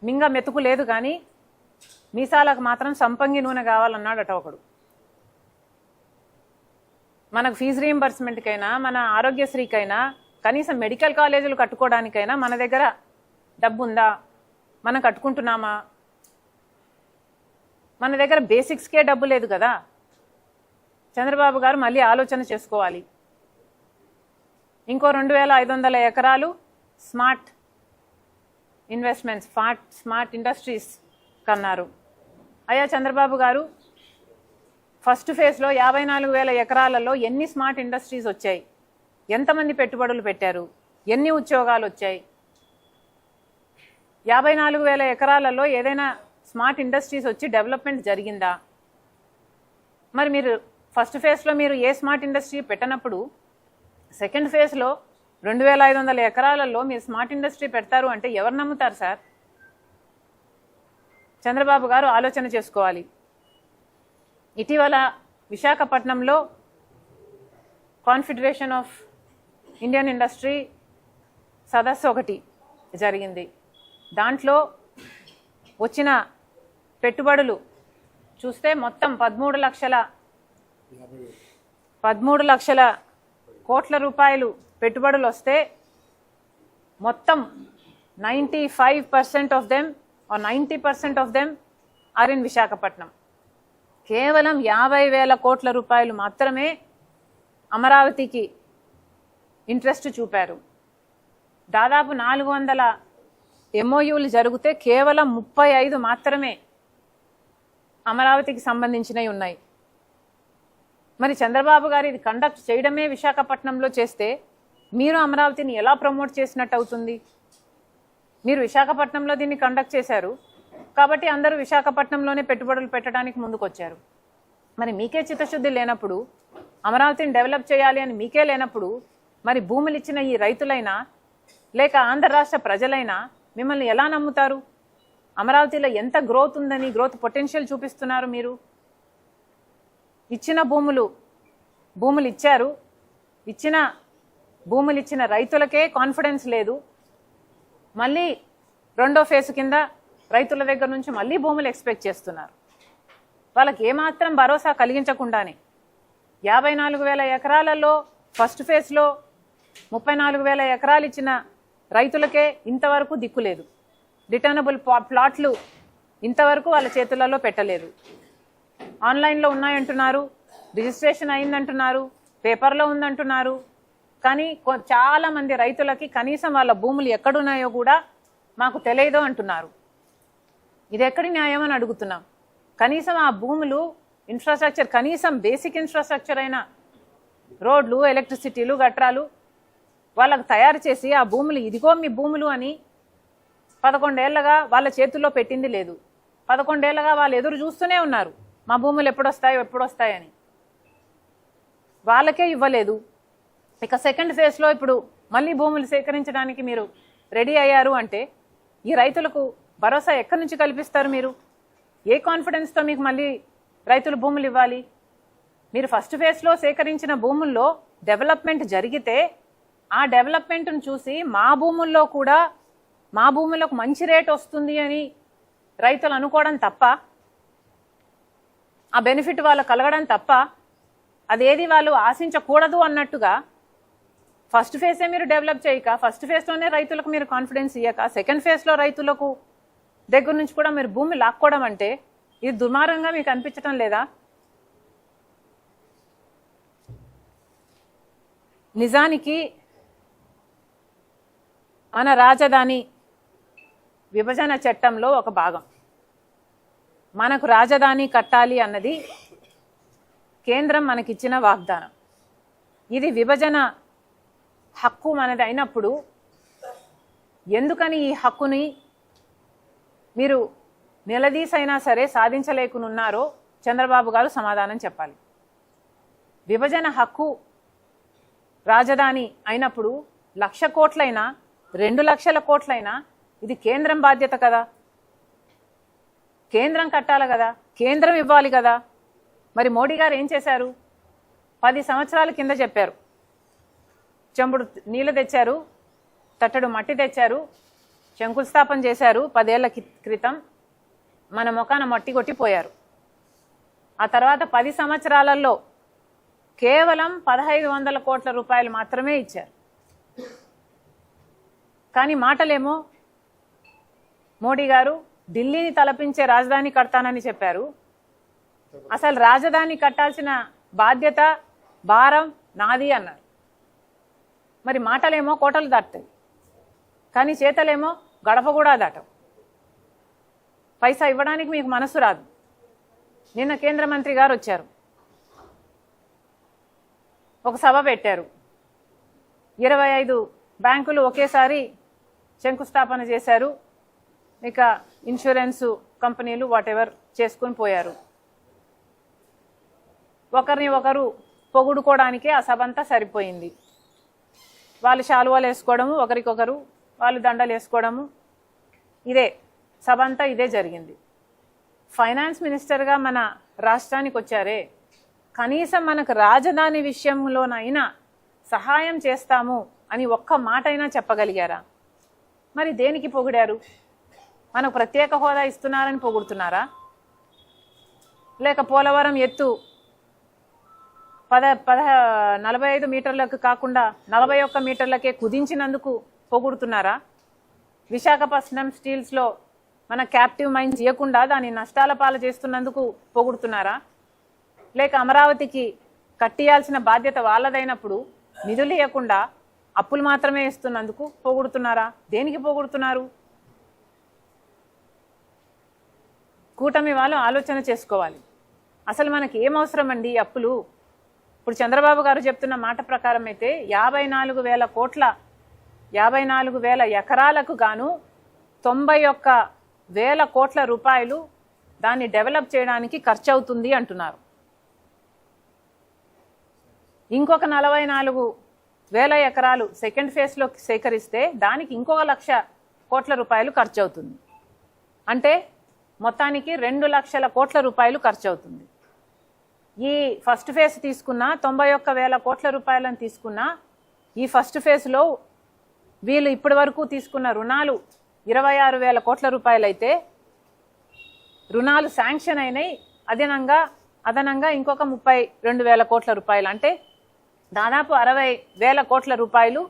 మింగ మెతుకు లేదు కానీ మీసాలకు మాత్రం సంపంగి నూనె కావాలన్నాడట ఒకడు. మనకు ఫీజు రీయింబర్స్మెంట్కైనా మన ఆరోగ్యశ్రీకైనా కనీసం మెడికల్ కాలేజీలు కట్టుకోవడానికైనా మన దగ్గర డబ్బు ఉందా? మనం కట్టుకుంటున్నామా? మన దగ్గర బేసిక్స్కే డబ్బు లేదు కదా. చంద్రబాబు గారు మళ్ళీ ఆలోచన చేసుకోవాలి. ఇంకో 2500 ఎకరాలు స్మార్ట్ ఇన్వెస్ట్మెంట్స్, స్మార్ట్ ఇండస్ట్రీస్ కన్నారు. అయ్యా చంద్రబాబు గారు, ఫస్ట్ ఫేజ్లో 54,000 ఎకరాలలో ఎన్ని స్మార్ట్ ఇండస్ట్రీస్ వచ్చాయి? ఎంతమంది పెట్టుబడులు పెట్టారు? ఎన్ని ఉద్యోగాలు వచ్చాయి? 54,000 ఎకరాలలో ఏదైనా స్మార్ట్ ఇండస్ట్రీస్ వచ్చి డెవలప్మెంట్ జరిగిందా? మరి మీరు ఫస్ట్ ఫేజ్లో మీరు ఏ స్మార్ట్ ఇండస్ట్రీ పెట్టనప్పుడు సెకండ్ ఫేజ్లో 2,500 ఎకరాలలో మీరు స్మార్ట్ ఇండస్ట్రీ పెడతారు అంటే ఎవరు నమ్ముతారు సార్? చంద్రబాబు గారు ఆలోచన చేసుకోవాలి. ఇటీవల విశాఖపట్నంలో కాన్ఫెడరేషన్ ఆఫ్ ఇండియన్ ఇండస్ట్రీ సదస్సు ఒకటి జరిగింది. దాంట్లో వచ్చిన పెట్టుబడులు చూస్తే మొత్తం 13 లక్షల కోట్ల రూపాయలు పెట్టుబడులు వస్తే మొత్తం 95% of them are 90% of them are in Visakhapatnam. కేవలం 50,000 కోట్ల రూపాయలు మాత్రమే అమరావతికి ఇంట్రెస్ట్ చూపారు. దాదాపు 400 MOUలు జరిగితే కేవలం 35 మాత్రమే అమరావతికి సంబంధించినవి ఉన్నాయి. మరి చంద్రబాబు గారు ఇది కండక్ట్ చేయడమే విశాఖపట్నంలో చేస్తే మీరు అమరావతిని ఎలా ప్రమోట్ చేసినట్టు అవుతుంది? మీరు విశాఖపట్నంలో దీన్ని కండక్ట్ చేశారు కాబట్టి అందరూ విశాఖపట్నంలోనే పెట్టుబడులు పెట్టడానికి ముందుకొచ్చారు. మరి మీకే చిత్తశుద్ధి లేనప్పుడు, అమరావతిని డెవలప్ చేయాలి అని మీకే లేనప్పుడు, మరి భూములు ఇచ్చిన ఈ రైతులైనా లేక ఆంధ్ర రాష్ట్ర ప్రజలైనా మిమ్మల్ని ఎలా నమ్ముతారు? అమరావతిలో ఎంత గ్రోత్ ఉందని, గ్రోత్ పొటెన్షియల్ చూపిస్తున్నారు మీరు. ఇచ్చిన భూములు ఇచ్చారు, ఇచ్చిన భూములు ఇచ్చిన రైతులకే కాన్ఫిడెన్స్ లేదు. మళ్ళీ రెండో ఫేజ్ కింద రైతుల దగ్గర నుంచి మళ్ళీ భూములు ఎక్స్పెక్ట్ చేస్తున్నారు. వాళ్ళకి ఏమాత్రం భరోసా కలిగించకుండానే 54,000 ఎకరాలలో ఫస్ట్ ఫేజ్లో 34,000 ఎకరాలు ఇచ్చిన రైతులకే ఇంతవరకు దిక్కులేదు. రిటర్నబుల్ ప్లాట్లు ఇంతవరకు వాళ్ళ చేతులలో పెట్టలేదు. ఆన్లైన్లో ఉన్నాయంటున్నారు, రిజిస్ట్రేషన్ అయిందంటున్నారు, పేపర్లో ఉందంటున్నారు. కానీ చాలా మంది రైతులకి కనీసం వాళ్ళ భూములు ఎక్కడున్నాయో కూడా మాకు తెలియదు అంటున్నారు. ఇది ఎక్కడి న్యాయం అని అడుగుతున్నాం. కనీసం ఆ భూములు ఇన్ఫ్రాస్ట్రక్చర్, కనీసం బేసిక్ ఇన్ఫ్రాస్ట్రక్చర్ అయిన రోడ్లు, ఎలక్ట్రిసిటీలు, గట్రాలు వాళ్ళకు తయారు చేసి ఆ భూములు ఇదిగో మీ భూములు అని 11 ఏళ్లుగా వాళ్ళ చేతుల్లో పెట్టింది లేదు. 11 ఏళ్లుగా వాళ్ళు ఎదురు చూస్తూనే ఉన్నారు, మా భూములు ఎప్పుడొస్తాయని. వాళ్ళకే ఇవ్వలేదు. ఇక సెకండ్ ఫేజ్లో ఇప్పుడు మళ్ళీ భూములు సేకరించడానికి మీరు రెడీ అయ్యారు అంటే ఈ రైతులకు భరోసా ఎక్కడి నుంచి కల్పిస్తారు మీరు? ఏ కాన్ఫిడెన్స్తో మీకు మళ్ళీ రైతులు భూములు ఇవ్వాలి? మీరు ఫస్ట్ ఫేజ్లో సేకరించిన భూముల్లో డెవలప్మెంట్ జరిగితే ఆ డెవలప్మెంట్ను చూసి మా భూములకు మంచి రేట్ వస్తుంది అని రైతులు అనుకోవడం తప్ప, ఆ బెనిఫిట్ వాళ్ళు కలగడం తప్ప, అదేది వాళ్ళు ఆశించకూడదు అన్నట్టుగా ఫస్ట్ ఫేజే మీరు డెవలప్ చేయక, ఫస్ట్ ఫేజ్లోనే రైతులకు మీరు కాన్ఫిడెన్స్ ఇయ్యక సెకండ్ ఫేజ్లో రైతులకు దగ్గర నుంచి కూడా మీరు భూమి లాక్కోవడం అంటే ఇది దుర్మార్గంగా మీకు అనిపించటం లేదా? నిజానికి మన రాజధాని విభజన చట్టంలో ఒక భాగం. మనకు రాజధాని కట్టాలి అన్నది కేంద్రం మనకిచ్చిన వాగ్దానం. ఇది విభజన హక్కు మనది అయినప్పుడు ఎందుకని ఈ హక్కుని మీరు నిలదీసైనా సరే సాధించలేకున్నారో చంద్రబాబు గారు సమాధానం చెప్పాలి. విభజన హక్కు రాజధాని అయినప్పుడు 1,00,000 కోట్లైనా 2,00,000 కోట్లైనా ఇది కేంద్రం బాధ్యత కదా, కేంద్రం కట్టాలి కదా, కేంద్రం ఇవ్వాలి కదా. మరి మోడీ గారు ఏం చేశారు? 10 సంవత్సరాల కింద చెప్పారు, చెంబుడు నీళ్లు తెచ్చారు, తట్టడు మట్టి తెచ్చారు, శంకుస్థాపన చేశారు 10 ఏళ్ల క్రితం, మన ముఖాన మట్టి కొట్టిపోయారు. ఆ తర్వాత 10 సంవత్సరాలలో కేవలం 1500 కోట్ల రూపాయలు మాత్రమే ఇచ్చారు. కానీ మాటలేమో మోడీ గారు ఢిల్లీని తలపించే రాజధాని కడతానని చెప్పారు. అసలు రాజధాని కట్టాల్సిన బాధ్యత భారం నాది అన్నారు. మరి మాటలేమో కోటలు దాటుతాయి, కానీ చేతలేమో గడప కూడా దాటవు. పైసా ఇవ్వడానికి మీకు మనసు రాదు. నిన్న కేంద్ర మంత్రి గారు వచ్చారు, ఒక సభ పెట్టారు. 25 బ్యాంకులు ఒకేసారి శంకుస్థాపన చేశారు. ఇక ఇన్సూరెన్స్ కంపెనీలు వాటెవర్ చేసుకుని పోయారు. ఒకరిని ఒకరు పొగుడుకోవడానికే ఆ సభ అంతా సరిపోయింది. వాళ్ళు శాలువాలు వేసుకోవడము, ఒకరికొకరు వాళ్ళు దండలు వేసుకోవడము, ఇదే సభ అంతా ఇదే జరిగింది. ఫైనాన్స్ మినిస్టర్గా మన రాష్ట్రానికి వచ్చారే, కనీసం మనకు రాజధాని విషయంలోనైనా సహాయం చేస్తాము అని ఒక్క మాట అయినా చెప్పగలిగారా? మరి దేనికి పొగిడారు? మనకు ప్రత్యేక హోదా ఇస్తున్నారని పొగుడుతున్నారా? లేక పోలవరం ఎత్తు 45 మీటర్లకు కాకుండా 41 మీటర్లకే కుదించినందుకు పొగుడుతున్నారా? విశాఖపట్నం స్టీల్స్లో మన క్యాప్టివ్ మైన్స్ ఇవ్వకుండా దాని నష్టాల పాలు చేస్తున్నందుకు పొగుడుతున్నారా? లేక అమరావతికి కట్టియాల్సిన బాధ్యత వాళ్ళదైనప్పుడు నిధులు ఇవ్వకుండా అప్పులు మాత్రమే ఇస్తున్నందుకు పొగుడుతున్నారా? దేనికి పొగుడుతున్నారు? కూటమి వాళ్ళు ఆలోచన చేసుకోవాలి. అసలు మనకి ఏం అవసరం అండి అప్పులు? ఇప్పుడు చంద్రబాబు గారు చెప్తున్న మాట ప్రకారం అయితే 54,000 ఎకరాలకు గాను 91,000 కోట్ల రూపాయలు దాన్ని డెవలప్ చేయడానికి ఖర్చు అవుతుంది అంటున్నారు. ఇంకొక 44,000 ఎకరాలు సెకండ్ ఫేజ్లో సేకరిస్తే దానికి ఇంకొక 1,00,000 కోట్ల రూపాయలు ఖర్చు అవుతుంది. అంటే మొత్తానికి 2,00,000 కోట్ల రూపాయలు ఖర్చు అవుతుంది. ఈ ఫస్ట్ ఫేజ్ తీసుకున్న 91,000 కోట్ల రూపాయలను తీసుకున్న ఈ ఫస్ట్ ఫేజ్లో వీళ్ళు ఇప్పటి వరకు తీసుకున్న రుణాలు 26,000 కోట్ల రూపాయలు అయితే రుణాలు శాంక్షన్ అయినాయి. అదనంగా ఇంకొక 32,000 కోట్ల రూపాయలు, అంటే దాదాపు 60,000 కోట్ల రూపాయలు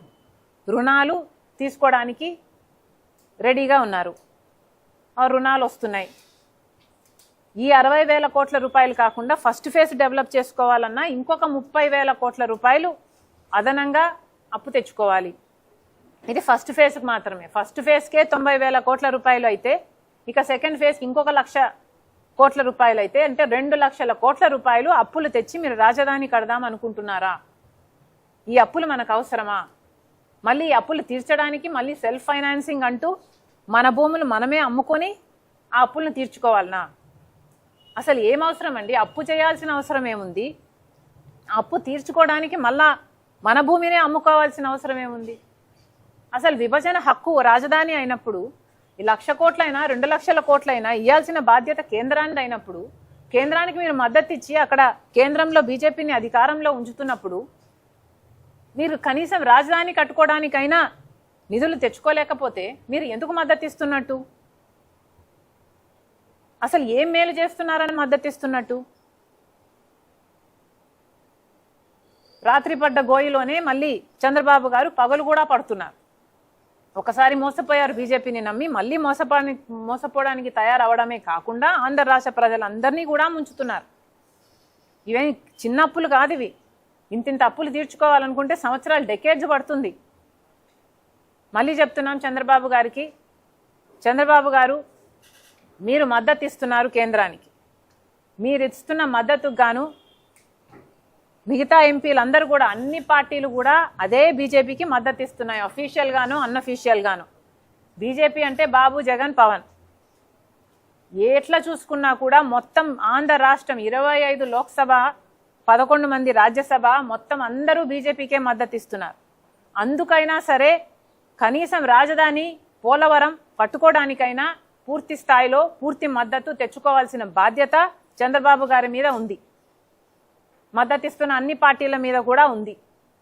రుణాలు తీసుకోవడానికి రెడీగా ఉన్నారు. ఆ రుణాలు వస్తున్నాయి. ఈ 60,000 కోట్ల రూపాయలు కాకుండా ఫస్ట్ ఫేజ్ డెవలప్ చేసుకోవాలన్నా ఇంకొక 30,000 కోట్ల రూపాయలు అదనంగా అప్పు తెచ్చుకోవాలి. ఇది ఫస్ట్ ఫేజ్కి మాత్రమే. ఫస్ట్ ఫేజ్కే 90,000 కోట్ల రూపాయలు అయితే ఇక సెకండ్ ఫేజ్కి ఇంకొక 1,00,000 కోట్ల రూపాయలు అయితే అంటే 2,00,000 కోట్ల రూపాయలు అప్పులు తెచ్చి మీరు రాజధాని కడదాం అనుకుంటున్నారా? ఈ అప్పులు మనకు అవసరమా? మళ్ళీ ఈ అప్పులు తీర్చడానికి మళ్ళీ సెల్ఫ్ ఫైనాన్సింగ్ అంటూ మన భూములు మనమే అమ్ముకొని ఆ అప్పులను తీర్చుకోవాలనా? అసలు ఏం అవసరం అండి? అప్పు చేయాల్సిన అవసరం ఏముంది? అప్పు తీర్చుకోవడానికి మళ్ళా మన భూమినే అమ్ముకోవాల్సిన అవసరం ఏముంది? అసలు విభజన హక్కు రాజధాని అయినప్పుడు 1,00,000 కోట్లైనా 2,00,000 కోట్లైనా ఇవ్వాల్సిన బాధ్యత కేంద్రానికి అయినప్పుడు కేంద్రానికి మీరు మద్దతు ఇచ్చి అక్కడ కేంద్రంలో బీజేపీని అధికారంలో ఉంచుతున్నప్పుడు మీరు కనీసం రాజధాని కట్టుకోవడానికైనా నిధులు తెచ్చుకోలేకపోతే మీరు ఎందుకు మద్దతు ఇస్తున్నట్టు? అసలు ఏం మేలు చేస్తున్నారని మద్దతు ఇస్తున్నట్టు? రాత్రి పడ్డ గోయిలోనే మళ్ళీ చంద్రబాబు గారు పగలు కూడా పడుతున్నారు. ఒకసారి మోసపోయారు బీజేపీని నమ్మి, మళ్ళీ మోసపోవడానికి తయారవడమే కాకుండా ఆంధ్ర రాష్ట్ర ప్రజలందరినీ కూడా ముంచుతున్నారు. ఇవేం చిన్న అప్పులు కాదు ఇవి. ఇంతింత అప్పులు తీర్చుకోవాలనుకుంటే సంవత్సరాలు, డెకేడ్స్ పడుతుంది. మళ్ళీ చెప్తున్నాం చంద్రబాబు గారికి, చంద్రబాబు గారు మీరు మద్దతు ఇస్తున్నారు కేంద్రానికి. మీరు ఇస్తున్న మద్దతుకు గాను మిగతా ఎంపీలందరూ కూడా, అన్ని పార్టీలు కూడా అదే బీజేపీకి మద్దతు ఇస్తున్నాయి, అఫీషియల్ గాను అన్అఫీషియల్ గాను. బీజేపీ అంటే బాబు, జగన్, పవన్. ఎట్లా చూసుకున్నా కూడా మొత్తం ఆంధ్ర రాష్ట్రం 25 లోక్సభ, 11 మంది రాజ్యసభ, మొత్తం అందరూ బీజేపీకే మద్దతు ఇస్తున్నారు. అందుకైనా సరే కనీసం రాజధాని పోలవరం పట్టుకోవడానికైనా పూర్తి స్థాయిలో పూర్తి మద్దతు తెచ్చుకోవాల్సిన బాధ్యత చంద్రబాబు గారి మీద ఉంది. మద్దతిస్తున్న అన్ని పార్టీల మీద కూడా ఉంది.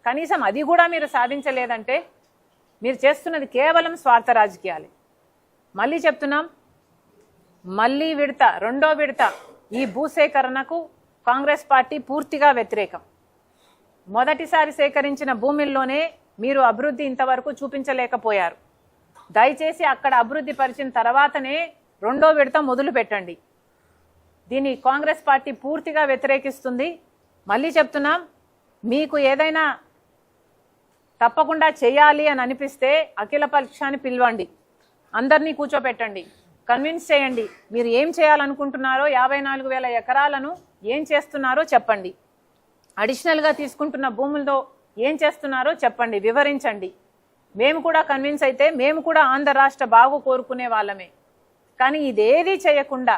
కనీసం అది కూడా మీరు సాధించలేదంటే మీరు చేస్తున్నది కేవలం స్వార్థ రాజకీయాలే. మళ్ళీ చెప్తున్నాం, మళ్ళీ విడత, రెండో విడత ఈ భూసేకరణకు కాంగ్రెస్ పార్టీ పూర్తిగా వ్యతిరేకం. మొదటిసారి సేకరించిన భూముల్లోనే మీరు అభివృద్ధి ఇంతవరకు చూపించలేకపోయారు. దయచేసి అక్కడ అభివృద్ధి పరిచిన తర్వాతనే రెండో విడత మొదలు పెట్టండి. దీన్ని కాంగ్రెస్ పార్టీ పూర్తిగా వ్యతిరేకిస్తుంది. మళ్ళీ చెప్తున్నాం, మీకు ఏదైనా తప్పకుండా చేయాలి అని అనిపిస్తే అఖిల పక్షాన్ని పిలవండి, అందరినీ కూర్చోపెట్టండి, కన్విన్స్ చేయండి. మీరు ఏం చేయాలనుకుంటున్నారో 54,000 ఎకరాలను ఏం చేస్తున్నారో చెప్పండి. అడిషనల్గా తీసుకుంటున్న భూములతో ఏం చేస్తున్నారో చెప్పండి, వివరించండి. మేము కూడా కన్విన్స్ అయితే మేము కూడా ఆంధ్ర రాష్ట్ర బాగు కోరుకునే వాళ్ళమే. కానీ ఇదేదీ చేయకుండా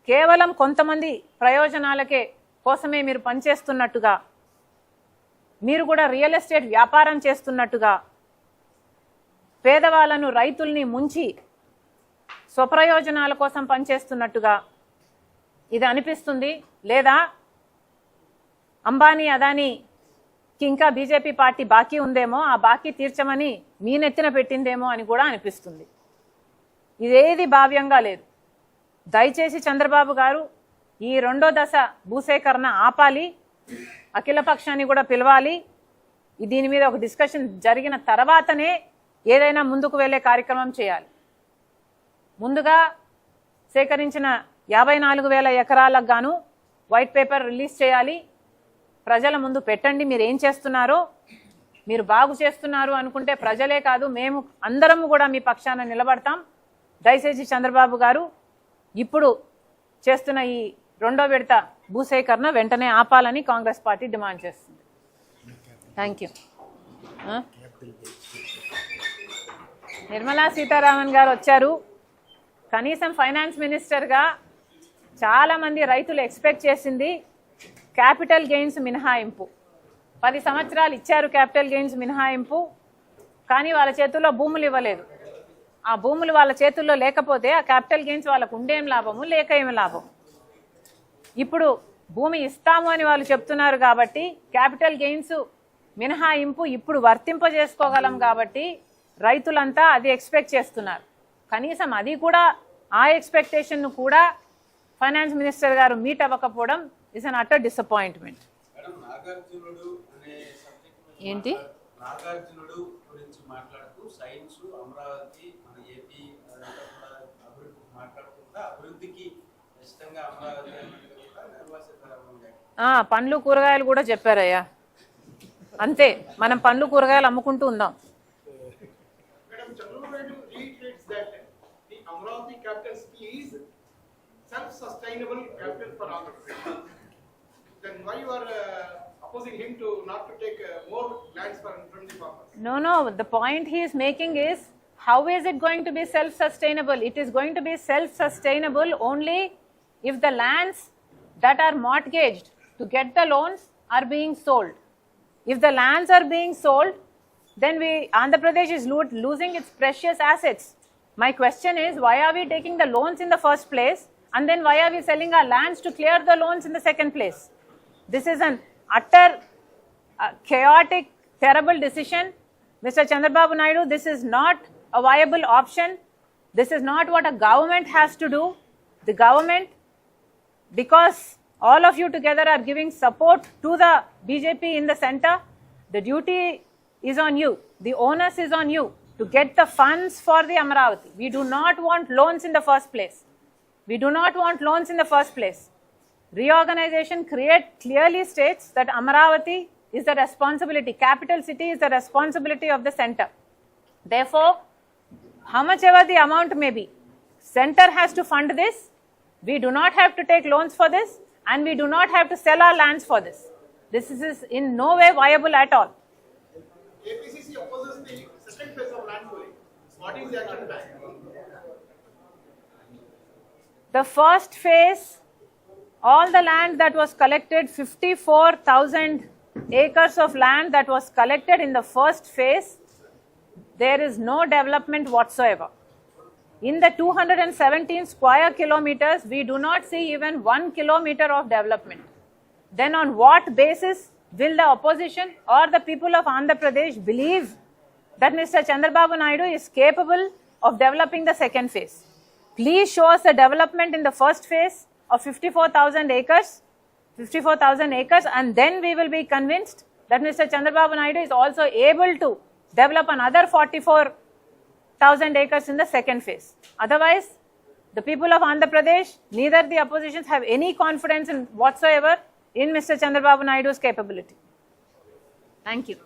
కేవలం కొంతమంది ప్రయోజనాలకే కోసమే మీరు పనిచేస్తున్నట్టుగా, మీరు కూడా రియల్ ఎస్టేట్ వ్యాపారం చేస్తున్నట్టుగా, పేదవాళ్ళను రైతుల్ని ముంచి స్వప్రయోజనాల కోసం పనిచేస్తున్నట్టుగా ఇది అనిపిస్తుంది. లేదా అంబానీ అదానీకి ఇంకా బీజేపీ పార్టీ బాకీ ఉందేమో, ఆ బాకీ తీర్చమని మీ నెత్తిన పెట్టిందేమో అని కూడా అనిపిస్తుంది. ఇదేది భావ్యంగా లేదు. దయచేసి చంద్రబాబు గారు ఈ రెండో దశ భూసేకరణ ఆపాలి, అఖిల పక్షాన్ని కూడా పిలవాలి. దీని మీద ఒక డిస్కషన్ జరిగిన తర్వాతనే ఏదైనా ముందుకు వెళ్ళే కార్యక్రమం చేయాలి. ముందుగా సేకరించిన 54,000 ఎకరాలకు గాను వైట్ పేపర్ రిలీజ్ చేయాలి, ప్రజల ముందు పెట్టండి. మీరు ఏం చేస్తున్నారో, మీరు బాగు చేస్తున్నారు అనుకుంటే ప్రజలే కాదు మేము అందరము కూడా మీ పక్షాన నిలబడతాం. దయచేసి చంద్రబాబు గారు ఇప్పుడు చేస్తున్న ఈ రెండో విడత భూసేకరణ వెంటనే ఆపాలని కాంగ్రెస్ పార్టీ డిమాండ్ చేస్తుంది. Thank you. నిర్మలా సీతారామన్ గారు వచ్చారు. కనీసం ఫైనాన్స్ మినిస్టర్గా చాలామంది రైతులు ఎక్స్పెక్ట్ చేసింది క్యాపిటల్ గెయిన్స్ మినహాయింపు. 10 సంవత్సరాలు ఇచ్చారు క్యాపిటల్ గెయిన్స్ మినహాయింపు, కానీ వాళ్ళ చేతుల్లో భూములు ఇవ్వలేదు. ఆ భూములు వాళ్ళ చేతుల్లో లేకపోతే ఆ క్యాపిటల్ గెయిన్స్ వాళ్ళకు ఉండేం లాభము, లేక ఏమి లాభం. ఇప్పుడు భూమి ఇస్తాము అని వాళ్ళు చెప్తున్నారు కాబట్టి క్యాపిటల్ గెయిన్స్ మినహాయింపు ఇప్పుడు వర్తింపజేసుకోగలం కాబట్టి రైతులంతా అది ఎక్స్పెక్ట్ చేస్తున్నారు. కనీసం అది కూడా, ఆ ఎక్స్పెక్టేషన్ను కూడా ఫైనాన్స్ మినిస్టర్ గారు మీట్ అవ్వకపోవడం ఇస్ అన్ అటర్ డిసప్పాయింట్మెంట్. ఏంటి నాగార్జునుడు గురించి మాట్లాడుతూ సైన్స్ అమరావతి మన ఏపీ అభివృద్ధి మాట్లాడుకుంటా అభివృద్ధికి ఇష్టంగా అమరావతి పండ్లు కూరగాయలు కూడా చెప్పారయ్యా. అంతే, మనం పండ్లు కూరగాయలు అమ్ముకుంటూ ఉందాం. self-sustainable capital for Andhra Pradesh. Then why you are opposing him to not to take more lands from the farmers? No. The point he is making is, how is it going to be self-sustainable? It is going to be self-sustainable only if the lands that are mortgaged to get the loans are being sold. If the lands are being sold, then Andhra Pradesh is losing its precious assets. My question is, why are we taking the loans in the first place? And then why are we selling our lands to clear the loans in the second place? This is an utter chaotic, terrible decision. Mr. Chandrababu Naidu, this is not a viable option. This is not what a government has to do. The government, because all of you together are giving support to the BJP in the center, the duty is on you. The onus is on you to get the funds for the Amaravati. We do not want loans in the first place. We do not want loans in the first place. Reorganization clearly states that Amaravati is the responsibility, capital city is the responsibility of the center. Therefore, how much ever the amount may be, center has to fund this. We do not have to take loans for this, and we do not have to sell our lands for this. This is in no way viable at all. APCC opposes the second phase of land pooling. What is the action plan? The first phase, all the land that was collected, 54,000 acres of land that was collected in the first phase, there is no development whatsoever. In the 217 square kilometers, we do not see even 1 kilometer of development. Then on what basis will the opposition or the people of Andhra Pradesh believe that Mr. Chandrababu Naidu is capable of developing the second phase. Please show us the development in the first phase of 54,000 acres, and then we will be convinced that Mr. Chandrababu Naidu is also able to develop another 44,000 acres in the second phase. Otherwise, the people of Andhra Pradesh, neither the oppositions have any confidence in whatsoever in Mr. Chandrababu Naidu's capability. Thank you.